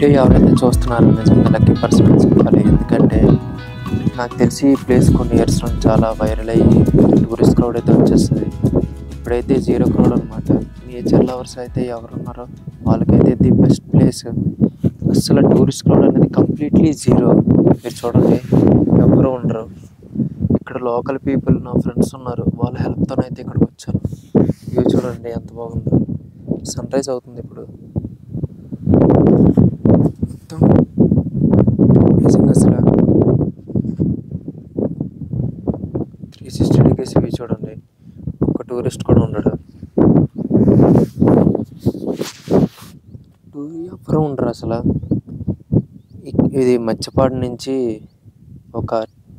Video ఎవరైతే చూస్తున్నారో నిజంగా లక్కీ పర్సన్ అని చెప్పాలి. ఎందుకంటే నాకు తెలిసి ఈ ప్లేస్ కొన్ని ఇయర్స్ నుంచి చాలా వైరల్ అయ్యి టూరిస్ట్ క్రౌడ్ అయితే వచ్చేస్తుంది. ఇప్పుడైతే 0 క్రౌడ్ అనమాట. నేచర్ లవర్స్ అయితే ఎవరున్నారో వాళ్ళకైతే ది బెస్ట్ ప్లేస్. అసలు టూరిస్ట్ క్రౌడ్ అనేది కంప్లీట్లీ 0. మీరు చూడండి, ఎవరు ఉండరు ఇక్కడ. లోకల్ పీపుల్ నా ఫ్రెండ్స్ ఉన్నారు, వాళ్ళ హెల్ప్తోనైతే ఇక్కడికి వచ్చాను. ఇవి చూడండి ఎంత బాగుందో. సన్ రైజ్ అవుతుంది ఇప్పుడు. మొత్తం అమేజింగ్ అసలు. 360 డిగ్రీస్ ఇవి చూడండి. ఒక టూరిస్ట్ కూడా ఉండడు, ఎవరు ఉండరు అసలు. ఇది మచ్చిపాడు నుంచి ఒక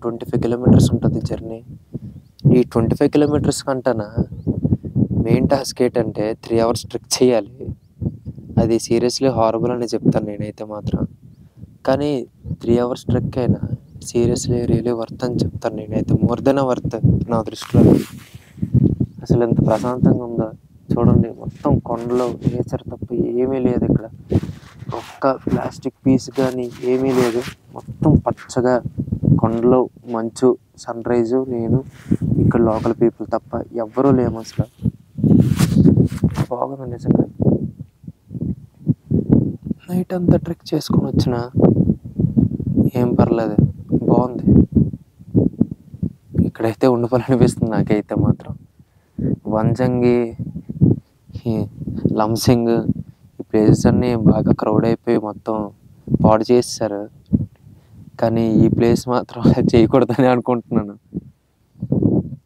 25 కిలోమీటర్స్ ఉంటుంది జర్నీ. ఈ 25 కిలోమీటర్స్ కంటనా మెయిన్ టాస్క్ ఏంటంటే 3 అవర్స్ ట్రెక్ చేయాలి. అది సీరియస్లీ హారబుల్ అని చెప్తాను నేనైతే మాత్రం. కానీ 3 అవర్స్ ట్రెక్ అయినా సీరియస్లీ రియలీ వర్త్ అని చెప్తాను నేనైతే. మోర్ దెన్ వర్త్ నా దృష్టిలో. అసలు ఎంత ప్రశాంతంగా ఉందో చూడండి. మొత్తం కొండలు, నేచర్ తప్ప ఏమీ లేదు ఇక్కడ. ఒక్క ప్లాస్టిక్ పీస్ కానీ ఏమీ లేదు. మొత్తం పచ్చగా కొండలు, మంచు, సన్ రైజు, నేను ఇక్కడ లోకల్ పీపుల్ తప్ప ఎవ్వరూ లేము అసలు. బాగుంది నిజంగా. నైట్ అంతా ట్రెక్ చేసుకొని వచ్చిన ఏం పర్లేదు, బాగుంది. ఇక్కడైతే ఉండిపోవాలనిపిస్తుంది నాకైతే మాత్రం. వంజంగి, లంసింగ్ ఈ ప్లేసెస్ అన్నీ బాగా క్రౌడ్ అయిపోయి మొత్తం పాడు చేస్తారు. కానీ ఈ ప్లేస్ మాత్రం చేయకూడదని అనుకుంటున్నాను.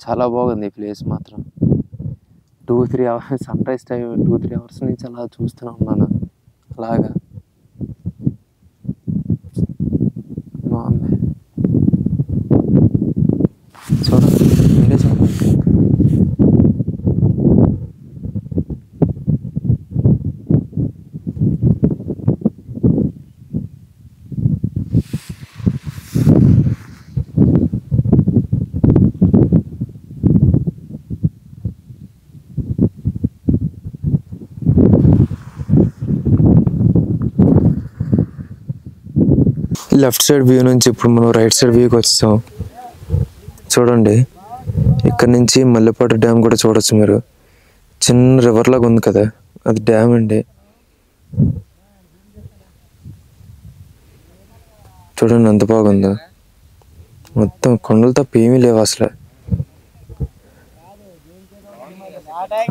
చాలా బాగుంది ఈ ప్లేస్ మాత్రం. 2-3 hours sun rise time 2-3 hours నుంచి అలా చూస్తూనే ఉన్నాను. అలాగా బాగుంది. చూడండి, మీరే చూడండి. లెఫ్ట్ సైడ్ వ్యూ నుంచి ఇప్పుడు మనం రైట్ సైడ్ వ్యూకి వచ్చాం. చూడండి, ఇక్కడ నుంచి మల్లెపాడు డ్యామ్ కూడా చూడొచ్చు మీరు. చిన్న రివర్ లాగా ఉంది కదా, అది డ్యామ్ అండి. చూడండి ఎంత బాగుందో. మొత్తం కొండలు తప్ప ఏమీ లేవు అసలు.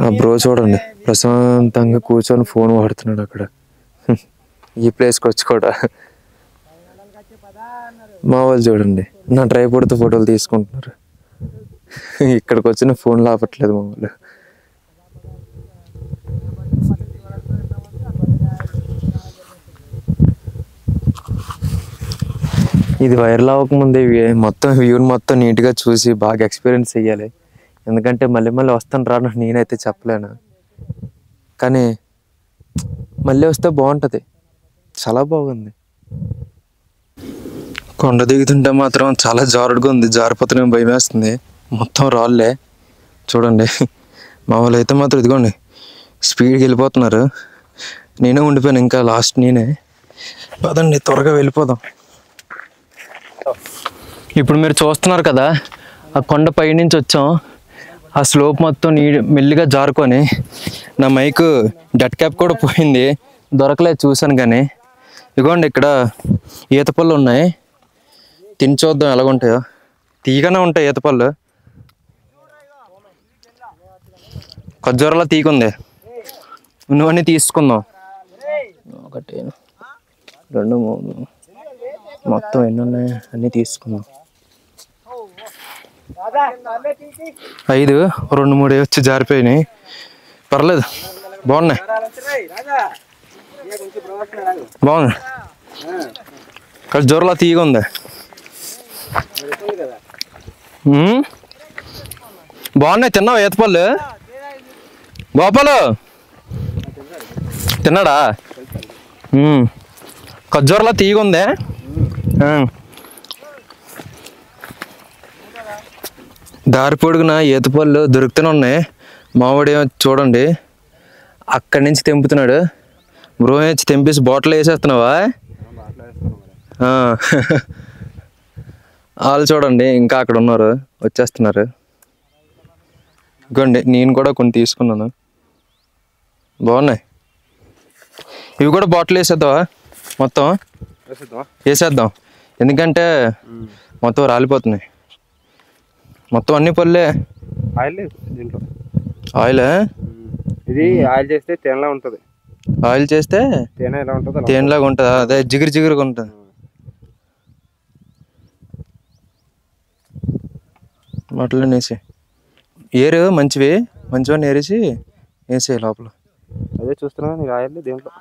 ఆ బ్రో చూడండి ప్రశాంతంగా కూర్చొని ఫోన్ వాడుతున్నాడు అక్కడ. ఈ ప్లేస్కి వచ్చి కూడా. మా వాళ్ళు చూడండి నా ట్రైపాడ్తో ఫోటోలు తీసుకుంటున్నారు. ఇక్కడికి వచ్చిన ఫోన్లు ఆపట్లేదు మా వాళ్ళు. ఇది వైరల్ అవ్వకముందే మొత్తం వ్యూని మొత్తం నీట్గా చూసి బాగా ఎక్స్పీరియన్స్ చెయ్యాలి. ఎందుకంటే మళ్ళీ వస్తాను రాను నేనైతే చెప్పలేను. కానీ మళ్ళీ వస్తే బాగుంటుంది. చాలా బాగుంది. కొండ దిగుతుంటే మాత్రం చాలా జారుడుగా ఉంది. జారిపోతేనే భయం వేస్తుంది. మొత్తం రాళ్ళే చూడండి. మా వాళ్ళు అయితే మాత్రం ఇదిగోండి స్పీడ్కి వెళ్ళిపోతున్నారు. నేనే ఉండిపోయాను ఇంకా లాస్ట్ నేనే. పదండి త్వరగా వెళ్ళిపోదాం. ఇప్పుడు మీరు చూస్తున్నారు కదా, ఆ కొండ పై నుంచి వచ్చాం. ఆ స్లోప్ మొత్తం మెల్లిగా జారుకొని నా మైక్ డెడ్ క్యాప్ కూడా పోయింది, దొరకలేదు చూశాను. కానీ ఇదిగోండి ఇక్కడ ఈత పళ్ళు ఉన్నాయి, తిని చూద్దాం ఎలాగుంటాయో. తీగనే ఉంటాయి ఈత పళ్ళు. ఖర్జూరలా తీగుంది. నువ్వన్నీ తీసుకుందాం. 1, 2, 3 మొత్తం ఎన్ని ఉన్నాయి అన్నీ తీసుకుందాం. 5, 2, 3 వచ్చి జారిపోయినాయి. పర్లేదు, బాగున్నాయి. బాగుంది. ఖర్జూరలా తీగ ఉంది. బాగున్నాయి. తిన్నావా ఈతపళ్ళు? గోపాలు తిన్నాడా? ఖర్జూరలా తీగ ఉంది. దారి పొడుగున ఈతపళ్ళు దొరుకుతూనే ఉన్నాయి. మావాడేమో చూడండి అక్కడి నుంచి తెంపుతున్నాడు. Bro తెంపేసి bottle వేసేస్తున్నావా? వాళ్ళు చూడండి ఇంకా అక్కడ ఉన్నారు, వచ్చేస్తున్నారు. ఇదిగోండి నేను కూడా కొన్ని తీసుకున్నాను, బాగున్నాయి. ఇవి కూడా బాటిల్ వేసేద్దావా? మొత్తం వేసేద్దాం, ఎందుకంటే మొత్తం రాలిపోతున్నాయి. మొత్తం అన్ని పళ్ళే. ఆయిల్ దీంట్లో ఆయిల్, ఇది ఆయిల్ చేస్తే తేనెలా ఉంటుంది. ఆయిల్ చేస్తే తేనె ఎలా ఉంటుంది? తేనెలాగా ఉంటుంది, అదే జిగురు జిగురుగా ఉంటుంది. వాటిలో వేసి ఏరు మంచివన్నీ ఏరేసి వేసే లోపల. అదే చూస్తున్నా నీకు ఆయిల్ దీంట్లో.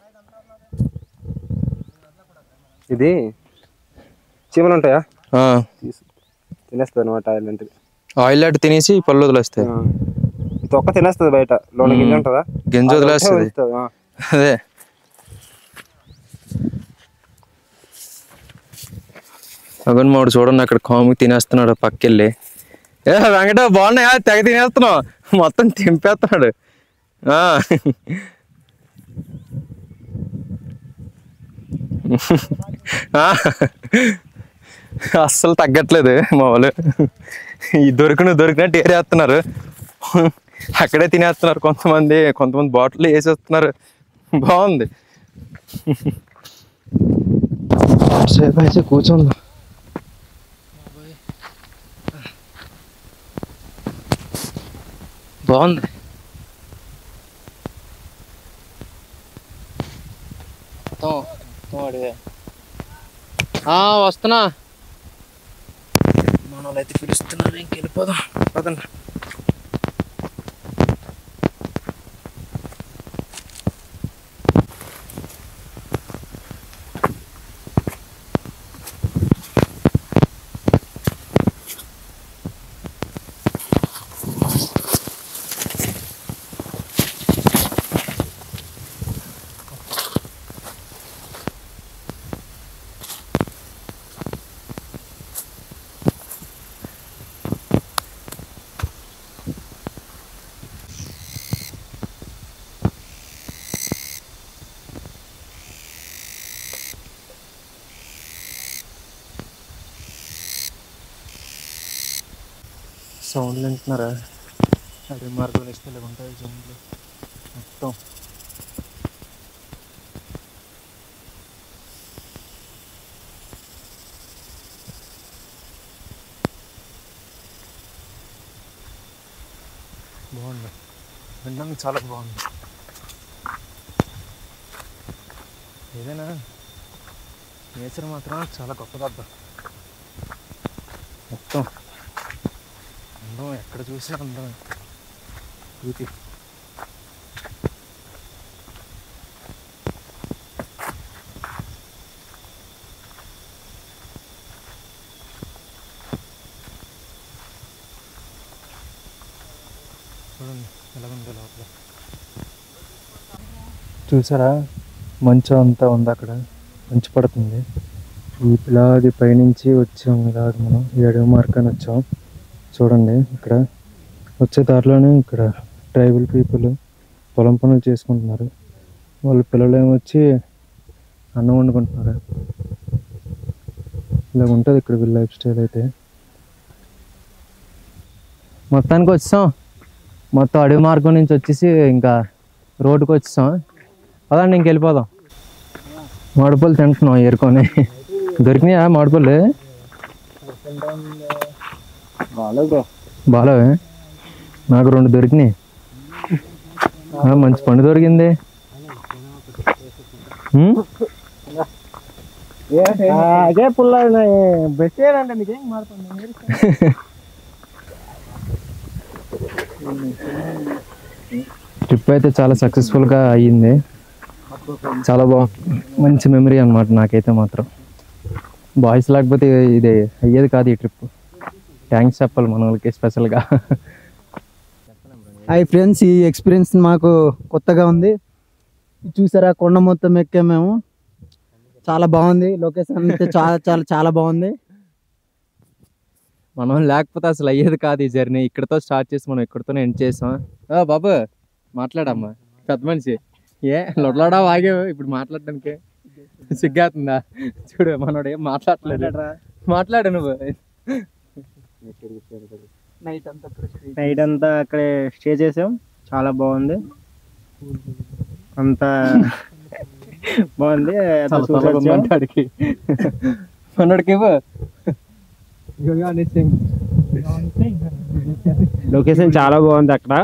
ఇది చీమలు ఉంటాయా, తినేస్తుంది అనమాట ఆయిల్ అంటే. ఆయిల్ అటు తినేసి పళ్ళు వదిలేస్తాయి. తొక్క తినేస్తుంది బయట, లోన గింజ ఉంటుందా, గింజ వదిలేస్తుంది. అదే అగన్ మాడు చూడండి అక్కడ కాము తినేస్తున్నాడు పక్కెళ్ళి. వెంకట బాగున్నాయా? తెగ తినేస్తున్నావు, మొత్తం తింపేస్తున్నాడు. అస్సలు తగ్గట్లేదు మా వాళ్ళు. ఈ దొరికినట్టు ఏరేస్తున్నారు, అక్కడే తినేస్తున్నారు. కొంతమంది బాటిల్ వేసేస్తున్నారు. బాగుంది. సేపు అయితే కూర్చుందాం. బాగుంది. వస్తున్నా. మన వాళ్ళైతే పిలుస్తున్నారు, ఇంకెళ్ళిపోదాం పదండి. సౌండ్లు వింటున్నారా? అడవి మార్గాలు ఇస్తే ఇలా ఉంటాయి సౌండ్లు మొత్తం. బాగుంది, వినడానికి చాలా బాగుంది. ఏదైనా నేచర్ మాత్రం చాలా గొప్పదబ్బా. మొత్తం అందం, ఎక్కడ చూసినా అందం. బ్యూటీ. చూడండి ఎలా ఉందో లోపల. చూసారా మంచు అంతా ఉంది అక్కడ, మంచు పడుతుంది. ఈ పిలాది పైనుంచి వచ్చాం ఇలాగ మనం ఈ అడవి మార్గాన్ని వచ్చాం. చూడండి ఇక్కడ వచ్చే దారిలోనే ఇక్కడ ట్రైబల్ పీపుల్ పొలం పనులు చేసుకుంటున్నారు. వాళ్ళ పిల్లలు ఏమొచ్చి అన్నం వండుకుంటున్నారు. ఇలా ఉంటుంది ఇక్కడ వీళ్ళ లైఫ్ స్టైల్ అయితే. మొత్తానికి వచ్చాం, మొత్తం అడవి మార్గం నుంచి వచ్చేసి ఇంకా రోడ్డుకి వచ్చేసాం. పదండి ఇంకెళ్ళిపోదాం. మామిడిపళ్ళు తింటున్నాం ఏరుకొని. దొరికినాయా మామిడిపళ్ళు? బాగాలేవే, నాకు 2 దొరికినాయి. మంచి పండు దొరికింది. అదే పుల్ల పెట్టేదంటే నీకేం మారుతుంది. ట్రిప్ అయితే చాలా సక్సెస్ఫుల్గా అయ్యింది. చాలా మంచి మెమరీ అన్నమాట నాకైతే మాత్రం. బాయ్స్ లేకపోతే ఇది అయ్యేది కాదు ఈ ట్రిప్. థ్యాంక్స్ చెప్పాలి మన వాళ్ళకి స్పెషల్గా. హాయ్ ఫ్రెండ్స్, ఈ ఎక్స్పీరియన్స్ మాకు కొత్తగా ఉంది. చూసారా కొండ మొత్తం ఎక్కాము మేము. చాలా బాగుంది, లొకేషన్ అయితే చాలా చాలా చాలా బాగుంది. మనం లేకపోతే అసలు అయ్యేది కాదు ఈ జర్నీ. ఇక్కడతో స్టార్ట్ చేసి మనం ఇక్కడితోనే ఎండ్ చేసాం. బాబు మాట్లాడమ్మా, పెద్ద మనిషి. ఏ లొడలాడా వాగావు ఇప్పుడు మాట్లాడడానికి సిగ్గేస్తుందా? చూడు మనోడు ఏం మాట్లాడలేదు. మాట్లాడు నువ్వు. నైట్ అంతా అక్కడే స్టే చేసాం, చాలా బాగుంది, అంతా బాగుంది. మనోడికి మనోడికి లొకేషన్ చాలా బాగుంది అక్కడ,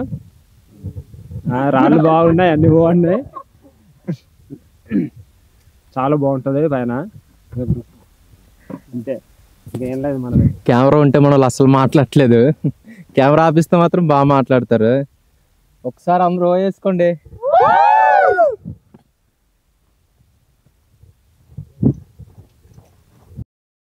రాళ్ళు బాగున్నాయి, అన్ని బాగున్నాయి, చాలా బాగుంటుంది పైన. అంతే, ఇంకేం లేదు. మనది కెమెరా ఉంటే మనం అసలు మాట్లాడలేదు, కెమెరా ఆపిస్తే మాత్రం బాగా మాట్లాడతారు. ఒకసారి అందరూ వేసుకోండి.